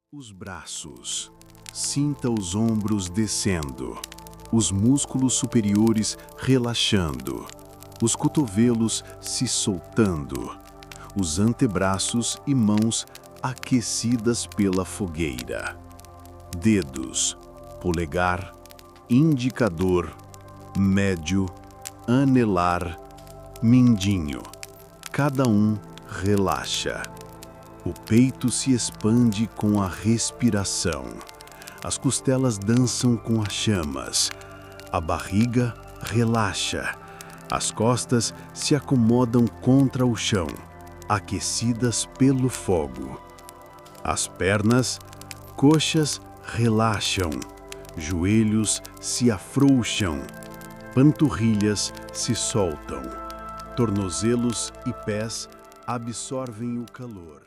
Os braços. Sinta os ombros descendo, os músculos superiores relaxando, os cotovelos se soltando, os antebraços e mãos aquecidas pela fogueira. Dedos, polegar, indicador, médio, anelar, mindinho. Cada um relaxa. O peito se expande com a respiração. As costelas dançam com as chamas. A barriga relaxa. As costas se acomodam contra o chão, aquecidas pelo fogo. As pernas, coxas relaxam. Joelhos se afrouxam. Panturrilhas se soltam. Tornozelos e pés absorvem o calor.